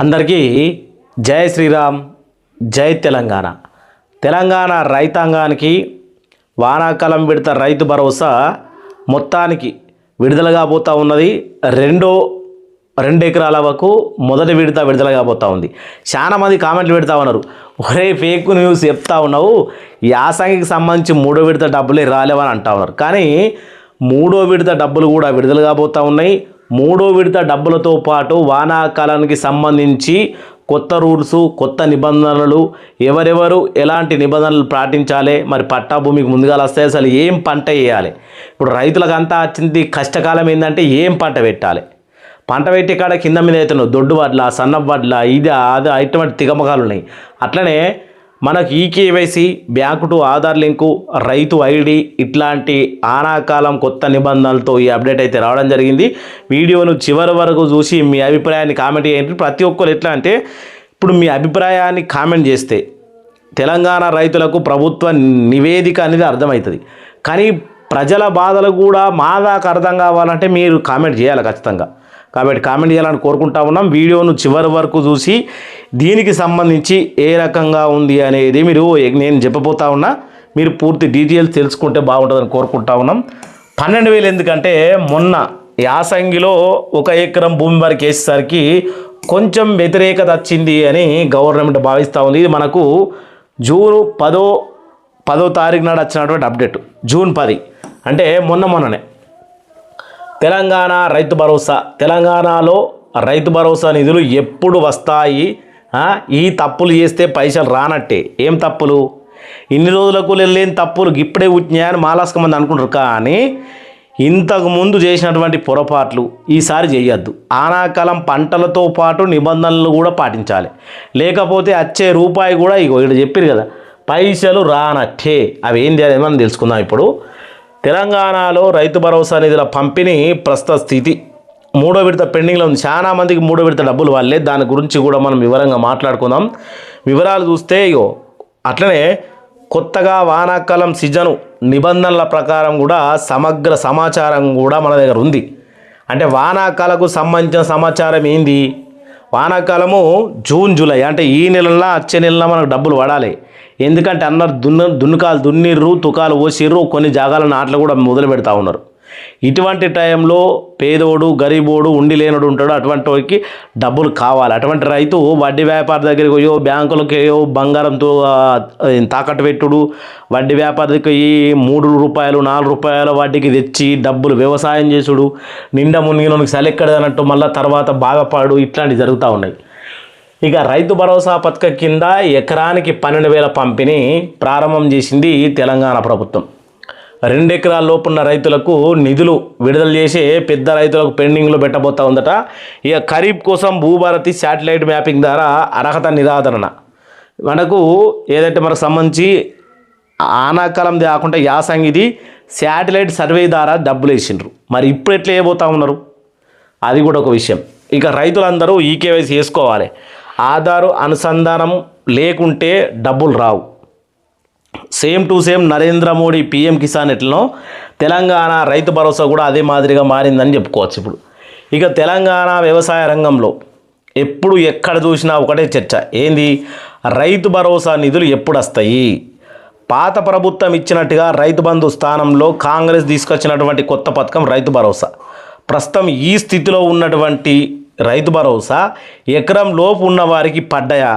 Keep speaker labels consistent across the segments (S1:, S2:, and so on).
S1: అందరికీ జై శ్రీరామ్, జై తెలంగాణ. తెలంగాణ రైతాంగానికి వానాకాలం విడత రైతు భరోసా మొత్తానికి విడుదల కాబోతూ ఉన్నది. రెండు ఎకరాల వరకు మొదటి విడతల కాబోతూ ఉంది. చాలా మంది కామెంట్లు పెడతా ఉన్నారు, ఒరే ఫేక్ న్యూస్ చెప్తా ఉన్నావు, యాసంగికి సంబంధించి మూడో విడత డబ్బులే రాలేవని అంటా ఉన్నారు. కానీ మూడో విడత డబ్బులు కూడా విడుదల కాబోతూ ఉన్నాయి. మూడో విడత డబ్బులతో పాటు వానాకాలానికి సంబంధించి కొత్త రూల్స్, కొత్త నిబంధనలు, ఎవరెవరు ఎలాంటి నిబంధనలు పాటించాలి, మరి పట్టా భూమికి ముందుగా వస్తే అసలు ఏం పంట వేయాలి, ఇప్పుడు రైతులకు అంతా వచ్చింది కష్టకాలం ఏంటంటే ఏం పంట పెట్టాలి, పంట పెట్టి కాడ కింద మీద అవుతున్నావు దొడ్డు వడ్ల, సన్న వడ్ల, ఇది అది ఇటువంటి తిగమకాలు ఉన్నాయి. అట్లనే మనకు eKYC, bank to Aadhaar link, రైతు ఐడి ఇట్లాంటి ఆనాకాలం కొత్త నిబంధనలతో ఈ అప్డేట్ అయితే రావడం జరిగింది. వీడియోను చివరి వరకు చూసి మీ అభిప్రాయాన్ని కామెంట్ చేయండి. ప్రతి ఒక్కరు ఎట్లా అంటే ఇప్పుడు మీ అభిప్రాయాన్ని కామెంట్ చేస్తే తెలంగాణ రైతులకు ప్రభుత్వ నివేదిక అనేది అర్థమవుతుంది. కానీ ప్రజల బాధలు కూడా మా దాకా అర్థం కావాలంటే మీరు కామెంట్ చేయాలి ఖచ్చితంగా. కాబట్టి కామెంట్ చేయాలని కోరుకుంటా ఉన్నాం. వీడియోను చివరి వరకు చూసి దీనికి సంబంధించి ఏ రకంగా ఉంది అనేది నేను చెప్పబోతా ఉన్నా, మీరు పూర్తి డీటెయిల్స్ తెలుసుకుంటే బాగుంటుందని కోరుకుంటా ఉన్నాం. 12,000 ఎందుకంటే మొన్న యాసంగిలో 1 ఎకరం భూమి వరకు వేసేసరికి కొంచెం వ్యతిరేకత వచ్చింది అని గవర్నమెంట్ భావిస్తూ ఉంది. ఇది మనకు జూన్ 10వ తారీఖు నాడు వచ్చినటువంటి అప్డేట్. జూన్ 10 అంటే మొన్ననే తెలంగాణ రైతు భరోసా, తెలంగాణలో రైతు భరోసా నిధులు ఎప్పుడు వస్తాయి, ఈ తప్పులు చేస్తే పైసలు రానట్టే. ఏం తప్పులు, ఇన్ని రోజులకు లేని తప్పులు ఇప్పుడే వచ్చినాయని మాలాస్క మంది అనుకుంటారు. కానీ ఇంతకుముందు చేసినటువంటి పొరపాట్లు ఈసారి చేయొద్దు. ఆనాకాలం పంటలతో పాటు నిబంధనలు కూడా పాటించాలి, లేకపోతే వచ్చే రూపాయి కూడా ఇక్కడ చెప్పారు కదా పైసలు రానట్టే. అవి ఏంటి అనేది మనం తెలుసుకుందాం. ఇప్పుడు తెలంగాణలో రైతు భరోసా నిధుల పంపిణీ ప్రస్తుత స్థితి మూడో విడత పెండింగ్లో ఉంది. చాలా మందికి మూడో విడత డబ్బులు వాళ్ళే, దాని గురించి కూడా మనం వివరంగా మాట్లాడుకుందాం. వివరాలు చూస్తే అట్లనే కొత్తగా వానాకాలం సీజను నిబంధనల ప్రకారం కూడా సమగ్ర సమాచారం కూడా మన దగ్గర ఉంది. అంటే వానాకాలకు సంబంధించిన సమాచారం ఏంది, వానాకాలము జూన్ జూలై అంటే ఈ నెలలో వచ్చే నెలలో మనకు డబ్బులు పడాలి. ఎందుకంటే అన్నారు దున్నుకాలు దున్నిర్రు, తుకాలు పోసిర్రు, కొన్ని జాగాల నాట్లు కూడా మొదలు పెడతా ఉన్నారు. ఇటువంటి టైంలో పేదోడు, గరీబోడు, ఉండి లేనోడు ఉంటాడు, అటువంటి వాడికి డబ్బులు కావాలి. అటువంటి రైతు వడ్డీ వ్యాపారి దగ్గరికి పోయో, బ్యాంకులకి బంగారంతో తాకట్టు పెట్టుడు, వడ్డీ వ్యాపారికి 3 రూపాయలు 4 రూపాయల వడ్డీకి తెచ్చి డబ్బులు వ్యవసాయం చేసుడు, నిండా మునిగినోనికి సెలెక్కడదన్నట్టు మళ్ళీ తర్వాత బాధపడు, ఇట్లాంటివి జరుగుతూ ఉన్నాయి. ఇక రైతు భరోసా పథకం కింద ఎకరానికి 12,000 పంపిణీ ప్రారంభం చేసింది తెలంగాణ ప్రభుత్వం. 2 ఎకరాల లోపు ఉన్న రైతులకు నిధులు విడుదల చేసి పెద్ద రైతులకు పెండింగ్లో పెట్టబోతా ఉందట. ఇక ఖరీఫ్ కోసం భూభారతి శాటిలైట్ మ్యాపింగ్ ద్వారా అర్హత నిర్ధారణ, మనకు ఏదైతే మనకు సంబంధించి ఆనాకాలం కాకుండా యాసంగిది శాటిలైట్ సర్వే ద్వారా డబ్బులు వేసిండ్రు. మరి ఇప్పుడు ఎట్లా వేయబోతా ఉన్నారు, అది కూడా ఒక విషయం. ఇక రైతులందరూ ఈకేవైసీ చేసుకోవాలి. ఆధారు అనుసంధానం లేకుంటే డబ్బులు రావు. Same to same Narendra Modi PM Kisan ఎట్లనో తెలంగాణ రైతు భరోసా కూడా అదే మాదిరిగా మారిందని చెప్పుకోవచ్చు. ఇప్పుడు ఇక తెలంగాణ వ్యవసాయ రంగంలో ఎప్పుడు ఎక్కడ చూసినా ఒకటే చర్చ, ఏంది రైతు భరోసా నిధులు ఎప్పుడు వస్తాయి. పాత ప్రభుత్వం ఇచ్చినట్టుగా రైతు బంధు స్థానంలో కాంగ్రెస్ తీసుకొచ్చినటువంటి కొత్త పథకం రైతు భరోసా. ప్రస్తుతం ఈ స్థితిలో ఉన్నటువంటి రైతు భరోసా ఎకరం లోపు ఉన్న వారికి పడ్డాయా,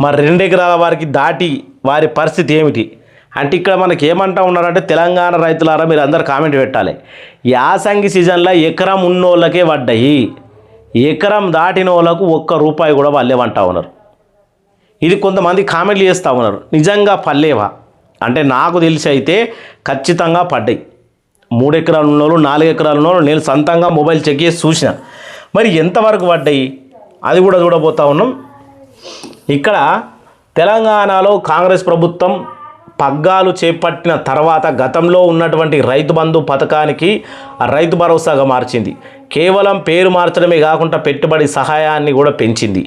S1: మరి 2 ఎకరాల వారికి దాటి వారి పరిస్థితి ఏమిటి అంటే ఇక్కడ మనకి ఏమంటా ఉన్నారంటే తెలంగాణ రైతులారా మీరు అందరు కామెంట్ పెట్టాలి. యాసంగి సీజన్లో ఎకరం ఉన్నోళ్ళకే పడ్డాయి, ఎకరం దాటిన వాళ్ళకు 1 రూపాయి కూడా వాళ్ళేమంటా ఉన్నారు. ఇది కొంతమంది కామెంట్లు చేస్తూ ఉన్నారు. నిజంగా పల్లేవా అంటే నాకు తెలిసి అయితే ఖచ్చితంగా పడ్డాయి. 3 ఎకరాలు ఉన్నోళ్ళు, 4 ఎకరాలు ఉన్నోళ్ళు నేను సొంతంగా మొబైల్ చెక్ చేసి చూసిన. మరి ఎంతవరకు పడ్డాయి అది కూడా చూడబోతా ఉన్నాం. ఇక్కడ తెలంగాణలో కాంగ్రెస్ ప్రభుత్వం పగ్గాలు చేపట్టిన తర్వాత గతంలో ఉన్నటువంటి రైతు బంధు పథకానికి రైతు భరోసాగా మార్చింది. కేవలం పేరు మార్చడమే కాకుండా పెట్టుబడి సహాయాన్ని కూడా పెంచింది.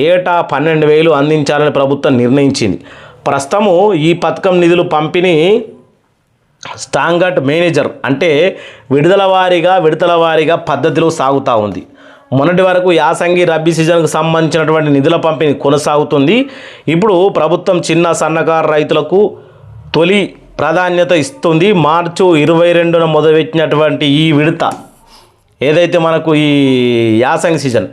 S1: ఏటా 12,000 అందించాలని ప్రభుత్వం నిర్ణయించింది. ప్రస్తుతము ఈ పథకం నిధులు పంపిణీ స్టాంగర్డ్ మేనేజర్ అంటే విడతల వారీగా పద్ధతిలో సాగుతూ ఉంది. మొన్నటి వరకు యాసంగి రబ్బీ సీజన్కు సంబంధించినటువంటి నిధుల పంపిణీ కొనసాగుతుంది. ఇప్పుడు ప్రభుత్వం చిన్న సన్నకారు రైతులకు తొలి ప్రాధాన్యత ఇస్తుంది. మార్చి 22న మొదలుపెట్టినటువంటి ఈ విడత ఏదైతే మనకు ఈ యాసంగి సీజన్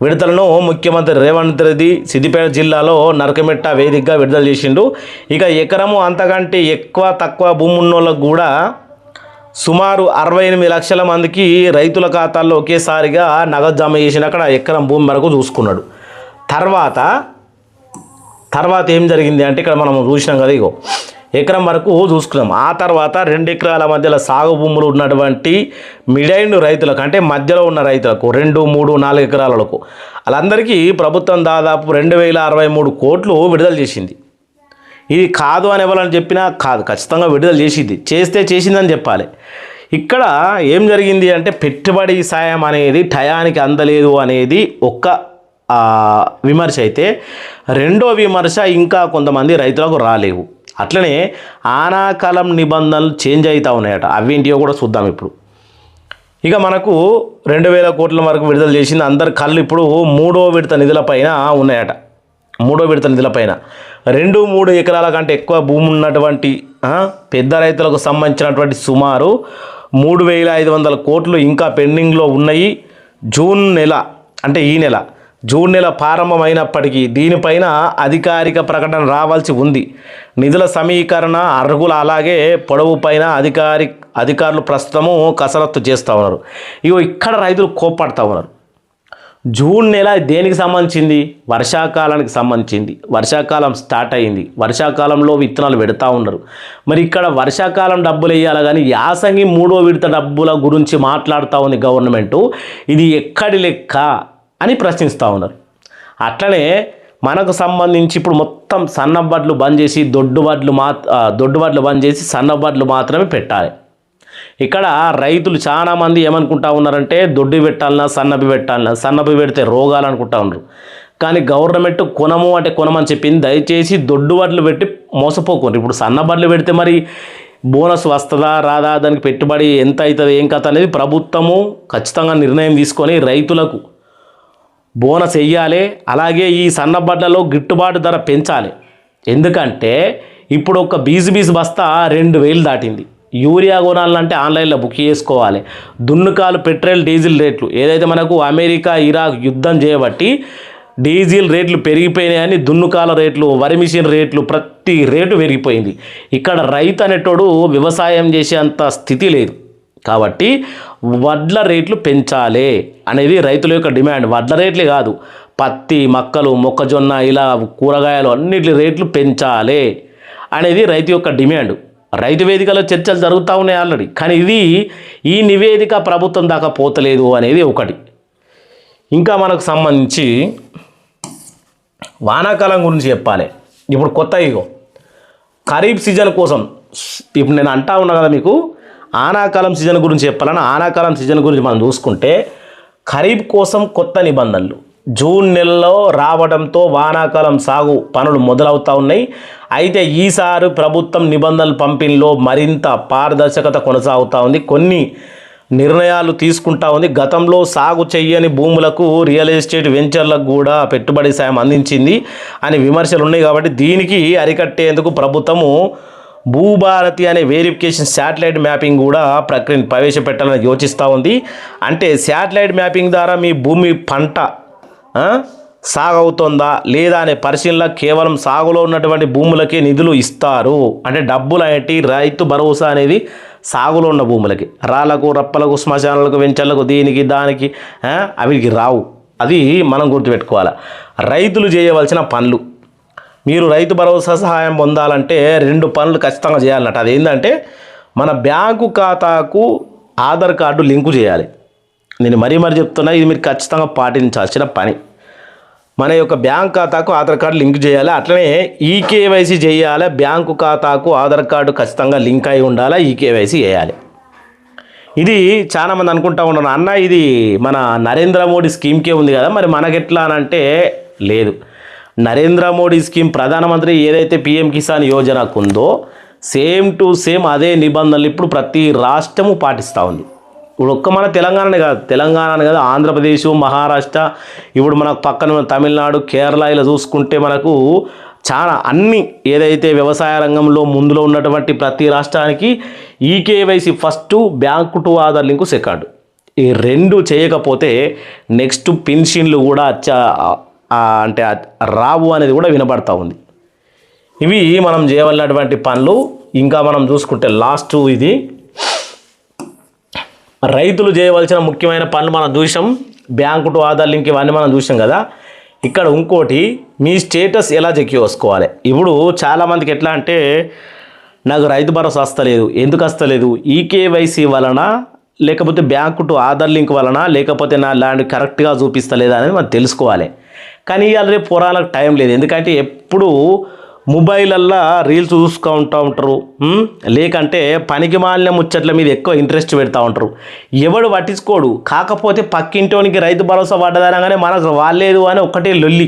S1: విడతలను ముఖ్యమంత్రి రేవంత్ రెడ్డి సిద్దిపేట జిల్లాలో నరకమెట్ట వేదికగా విడుదల చేసిండు. ఇక ఎకరము అంతకంటే తక్కువ భూమి ఉన్నోళ్ళకు కూడా సుమారు 68 లక్షల మందికి రైతుల ఖాతాల్లో ఒకేసారిగా నగదు జమ చేసిన అక్కడ ఎకరం భూమి వరకు చూసుకున్నాడు. తర్వాత ఏం జరిగింది అంటే ఇక్కడ మనం చూసినాం కదా, ఇగో ఎకరం వరకు చూసుకున్నాం. ఆ తర్వాత 2 ఎకరాల మధ్యలో సాగు భూములు ఉన్నటువంటి మిడైన్ రైతులకు, అంటే మధ్యలో ఉన్న రైతులకు 2, 3, 4 ఎకరాలకు వాళ్ళందరికీ ప్రభుత్వం దాదాపు 2063 కోట్లు విడుదల చేసింది. ఇది కాదు అని ఎవరని చెప్పినా కాదు, ఖచ్చితంగా విడుదల చేసిందని చెప్పాలి. ఇక్కడ ఏం జరిగింది అంటే పెట్టుబడి సాయం అనేది టయానికి అందలేదు అనేది ఒక్క విమర్శ అయితే, రెండో విమర్శ ఇంకా కొంతమంది రైతులకు రాలేవు. అట్లనే ఆనాకాలం నిబంధనలు చేంజ్ అవుతూ ఉన్నాయట. అవేంటియో కూడా చూద్దాం ఇప్పుడు. ఇక మనకు 2000 కోట్ల వరకు విడుదల చేసింది. అందరి కళ్ళు ఇప్పుడు మూడో విడత నిధులపైన ఉన్నాయట. మూడో విడత నిధులపైన 2-3 ఎకరాల కంటే ఎక్కువ భూమి ఉన్నటువంటి పెద్ద రైతులకు సంబంధించినటువంటి సుమారు 3500 కోట్లు ఇంకా పెండింగ్లో ఉన్నాయి. జూన్ నెల, అంటే ఈ నెల జూన్ నెల ప్రారంభమైనప్పటికీ దీనిపైన అధికారిక ప్రకటన రావాల్సి ఉంది. నిధుల సమీకరణ అర్హులు అలాగే పొడవు పైన అధికారులు ప్రస్తుతము కసరత్తు చేస్తూ ఉన్నారు. ఇక్కడ రైతులు కోప్పడుతూ ఉన్నారు. జూన్ నెల దేనికి సంబంధించింది? వర్షాకాలానికి సంబంధించింది. వర్షాకాలం స్టార్ట్ అయింది, వర్షాకాలంలో విత్తనాలు పెడతా ఉన్నారు. మరి ఇక్కడ వర్షాకాలం డబ్బులు వేయాలి కానీ యాసంగి మూడో విడత డబ్బుల గురించి మాట్లాడుతూ ఉంది గవర్నమెంటు. ఇది ఎక్కడి లెక్క అని ప్రశ్నిస్తూ ఉన్నారు. అట్లనే మనకు సంబంధించి ఇప్పుడు మొత్తం సన్నబడ్లు బంద్ చేసి దొడ్డుబడ్లు బంద్ చేసి సన్నబడ్లు మాత్రమే పెట్టాలి. ఇక్కడ రైతులు చాలామంది ఏమనుకుంటా ఉన్నారంటే దొడ్డు పెట్టాలన్నా సన్నబి పెడితే రోగాలు అనుకుంటా ఉన్నారు. కానీ గవర్నమెంట్ కొనమని చెప్పింది. దయచేసి దొడ్డుబడ్లు పెట్టి మోసపోకుండా ఇప్పుడు సన్నబడ్లు పెడితే మరి బోనస్ వస్తుందా రాదా, దానికి పెట్టుబడి ఎంత అవుతుంది ఏం కథ అనేది ప్రభుత్వము ఖచ్చితంగా నిర్ణయం తీసుకొని రైతులకు బోనస్ వెయ్యాలి. అలాగే ఈ సన్నబడ్లలో గిట్టుబాటు ధర పెంచాలి. ఎందుకంటే ఇప్పుడు ఒక బీజు బస్తా 2000 దాటింది. యూరియా కొనాలంటే ఆన్లైన్లో బుక్ చేసుకోవాలి. దున్నుకాలు పెట్రోల్ డీజిల్ రేట్లు ఏదైతే మనకు అమెరికా ఇరాక్ యుద్ధం చేయబట్టి డీజిల్ రేట్లు పెరిగిపోయినాయని దున్నుకాల రేట్లు, వరి మిషన్ రేట్లు, ప్రతి రేటు పెరిగిపోయింది. ఇక్కడ రైతు అనేటోడు వ్యవసాయం చేసేంత స్థితి లేదు. కాబట్టి వడ్ల రేట్లు పెంచాలి అనేది రైతుల యొక్క డిమాండ్. వడ్ల రేట్లే కాదు, పత్తి, మక్కలు, మొక్కజొన్న ఇలా కూరగాయలు అన్నిటి రేట్లు పెంచాలి అనేది రైతు యొక్క డిమాండ్. రైతు వేదికలో చర్చలు జరుగుతూ ఉన్నాయి ఆల్రెడీ. కానీ ఈ నివేదిక ప్రభుత్వం దాకా పోతలేదు అనేది ఒకటి. ఇంకా మనకు సంబంధించి వానాకాలం గురించి చెప్పాలి. ఇప్పుడు కొత్త ఖరీఫ్ సీజన్ కోసం ఇప్పుడు నేను అంటా ఉన్నా కదా మీకు, ఆనాకాలం సీజన్ గురించి చెప్పాలని. ఆనాకాలం సీజన్ గురించి మనం చూసుకుంటే ఖరీఫ్ కోసం కొత్త నిబంధనలు జూన్ నెలలో రావడంతో వానాకాలం సాగు పనులు మొదలవుతూ ఉన్నాయి. అయితే ఈసారి ప్రభుత్వం నిబంధనల పంపిణీలో మరింత పారదర్శకత కొనసాగుతూ ఉంది. కొన్ని నిర్ణయాలు తీసుకుంటా ఉంది. గతంలో సాగు చేయని భూములకు రియల్ ఎస్టేట్ వెంచర్లకు కూడా పెట్టుబడి సాయం అందించింది అని విమర్శలు ఉన్నాయి. కాబట్టి దీనికి అరికట్టేందుకు ప్రభుత్వము భూభారతి అనే వెరిఫికేషన్ శాటిలైట్ మ్యాపింగ్ కూడా ప్రక్రియను ప్రవేశపెట్టాలని యోచిస్తూ ఉంది. అంటే శాటిలైట్ మ్యాపింగ్ ద్వారా మీ భూమి పంట సాగవుతుందా లేదా అనే పరిశీలన కేవలం సాగులో ఉన్నటువంటి భూములకే నిధులు ఇస్తారు. అంటే డబ్బులు అనేటి రైతు భరోసా అనేది సాగులో ఉన్న భూములకి, రాళ్లకు, రప్పలకు, శ్మశానాలకు, వెంచర్లకు, దీనికి దానికి అవికి రావు. అది మనం గుర్తుపెట్టుకోవాలి. రైతులు చేయవలసిన పనులు, మీరు రైతు భరోసా సహాయం పొందాలంటే 2 పనులు ఖచ్చితంగా చేయాలన్నట్టు. అదేంటంటే మన బ్యాంకు ఖాతాకు ఆధార్ కార్డు లింకు చేయాలి. నేను మరీ చెప్తున్నా, ఇది మీరు ఖచ్చితంగా పాటించాల్సిన పని. మన యొక్క బ్యాంక్ ఖాతాకు ఆధార్ కార్డు లింక్ చేయాలి. అట్లనే ఈకేవైసీ చేయాలి. బ్యాంకు ఖాతాకు ఆధార్ కార్డు ఖచ్చితంగా లింక్ అయి ఉండాలి. ఈకేవైసీ చేయాలి. ఇది చాలామంది అనుకుంటా ఉన్నాను, అన్న ఇది మన నరేంద్ర మోడీ స్కీమ్కే ఉంది కదా, మరి మనకెట్లా అని అంటే లేదు. నరేంద్ర మోడీ స్కీమ్ ప్రధానమంత్రి ఏదైతే పిఎం కిసాన్ యోజనకు ఉందో సేమ్ టు సేమ్ అదే నిబంధనలు ఇప్పుడు ప్రతి రాష్ట్రము పాటిస్తూ ఉంది. ఇప్పుడు ఒక్క మన తెలంగాణనే కాదు ఆంధ్రప్రదేశ్, మహారాష్ట్ర, ఇప్పుడు మనకు పక్కన ఉన్న తమిళనాడు, కేరళ ఇలా చూసుకుంటే మనకు చాలా అన్ని ఏదైతే వ్యవసాయ రంగంలో ముందులో ఉన్నటువంటి ప్రతి రాష్ట్రానికి eKYC first, bank to Aadhaar link second. ఈ రెండు చేయకపోతే నెక్స్ట్ పెన్షన్లు కూడా అంటే రావు అనేది కూడా వినబడతా ఉంది. ఇవి మనం చేయవలసినటువంటి పనులు. ఇంకా మనం చూసుకుంటే లాస్ట్ ఇది రైతులు చేయవలసిన ముఖ్యమైన పనులు మనం చూసాం. బ్యాంకు టు ఆధార్ లింక్ ఇవన్నీ మనం చూసాం కదా. ఇక్కడ ఇంకోటి, మీ స్టేటస్ ఎలా చెక్ చేసుకోవాలి. ఇప్పుడు చాలామందికి ఎట్లా అంటే నాకు రైతు భరోసా వస్తలేదు. ఎందుకు వస్తలేదు? ఈకేవైసీ వలన, లేకపోతే బ్యాంకు టు ఆధార్ లింక్ వలన, లేకపోతే నా ల్యాండ్ కరెక్ట్గా చూపిస్తలేదా అనేది మనం తెలుసుకోవాలి. కానీ ఇవాళ రేపు పోరాలకు టైం లేదు. ఎందుకంటే ఎప్పుడు మొబైలల్లో రీల్స్ చూసుకుంటూ ఉంటారు, లేకంటే పనికి మాలిన ముచ్చట్ల మీద ఎక్కువ ఇంట్రెస్ట్ పెడతా ఉంటారు. ఎవడు పట్టించుకోడు. కాకపోతే పక్కింటోనికి రైతు భరోసా పడ్డదనగానే మనకు వాళ్ళలేదు అని ఒక్కటే లొల్లి.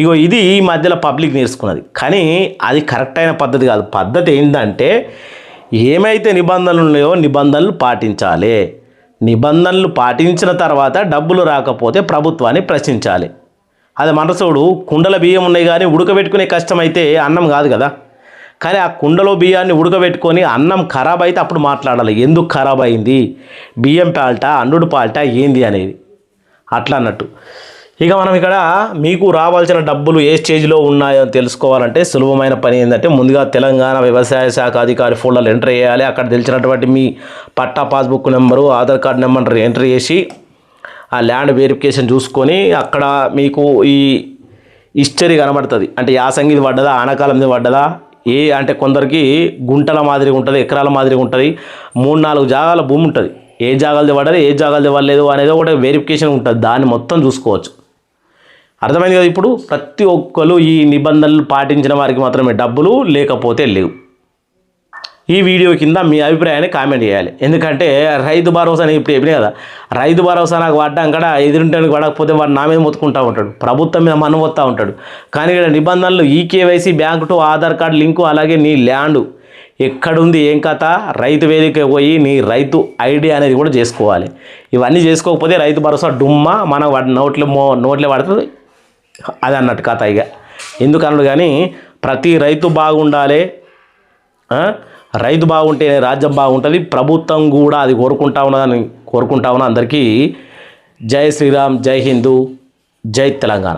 S1: ఇగో ఇది ఈ మధ్యలో పబ్లిక్ నేర్చుకున్నది. కానీ అది కరెక్ట్ అయిన పద్ధతి కాదు. పద్ధతి ఏంటంటే ఏమైతే నిబంధనలు ఉన్నాయో నిబంధనలు పాటించాలి. నిబంధనలు పాటించిన తర్వాత డబ్బులు రాకపోతే ప్రభుత్వాన్ని ప్రశ్నించాలి. అది మనసుడు కుండల బియ్యం ఉన్నాయి కానీ ఉడకబెట్టుకునే కష్టమైతే అన్నం కాదు కదా. కానీ ఆ కుండలో బియ్యాన్ని ఉడకబెట్టుకొని అన్నం ఖరాబ్ అయితే అప్పుడు మాట్లాడాలి. ఎందుకు ఖరాబ్ అయింది, బియ్యం పాల్టా అండుడు పాల్టా ఏంది అనేది, అట్లా అన్నట్టు. ఇక మనం ఇక్కడ మీకు రావాల్సిన డబ్బులు ఏ స్టేజ్లో ఉన్నాయో తెలుసుకోవాలంటే సులభమైన పని ఏంటంటే ముందుగా తెలంగాణ వ్యవసాయ శాఖ అధికారి ఫోల్డర్లు ఎంటర్ చేయాలి. అక్కడ తెలిసినటువంటి మీ పట్టా passbook number, Aadhaar card number enter చేసి ఆ ల్యాండ్ వెరిఫికేషన్ చూసుకొని అక్కడ మీకు ఈ హిస్టరీ కనబడుతుంది. అంటే యాసంగి ఇది పడ్డదా, ఆనకాలం ఇది పడ్డదా, అంటే కొందరికి గుంటల మాదిరి ఉంటుంది, ఎకరాల మాదిరి ఉంటుంది, 3-4 జాగాల భూమి ఉంటుంది. ఏ జాగాలది పడ్డది, ఏ జాగాలది పడలేదు అనేది ఒకటి వెరిఫికేషన్ ఉంటుంది. దాన్ని మొత్తం చూసుకోవచ్చు. అర్థమైంది కదా. ఇప్పుడు ప్రతి ఒక్కరు ఈ నిబంధనలు పాటించిన వారికి మాత్రమే డబ్బులు, లేకపోతే లేవు. ఈ వీడియో కింద మీ అభిప్రాయాన్ని కామెంట్ చేయాలి. ఎందుకంటే రైతు భరోసా అని ఇప్పుడు చెప్పినా కదా, రైతు భరోసా నాకు పడ్డాం కూడా ఎదురుంటానికి పడకపోతే వాడు నా మీద మొత్తుకుంటూ ఉంటాడు, ప్రభుత్వం మీద మన్ను పోతూ ఉంటాడు. కానీ ఇక్కడ నిబంధనలు eKYC, bank to Aadhaar card link, అలాగే నీ ల్యాండ్ ఎక్కడుంది, ఏం కథ, రైతు వేదిక పోయి నీ రైతు ఐడి అనేది కూడా చేసుకోవాలి. ఇవన్నీ చేసుకోకపోతే రైతు భరోసా డుమ్మా మన నోట్లే పడుతుంది అది అన్నట్టు కథ. ఇక ఎందుకన్నాడు కానీ ప్రతి రైతు బాగుండాలి. రైతు బాగుంటేనే రాజ్యం బాగుంటుంది. ప్రభుత్వం కూడా అది కోరుకుంటా ఉన్నా. అందరికీ జై శ్రీరామ్, జై హిందూ, జై తెలంగాణ.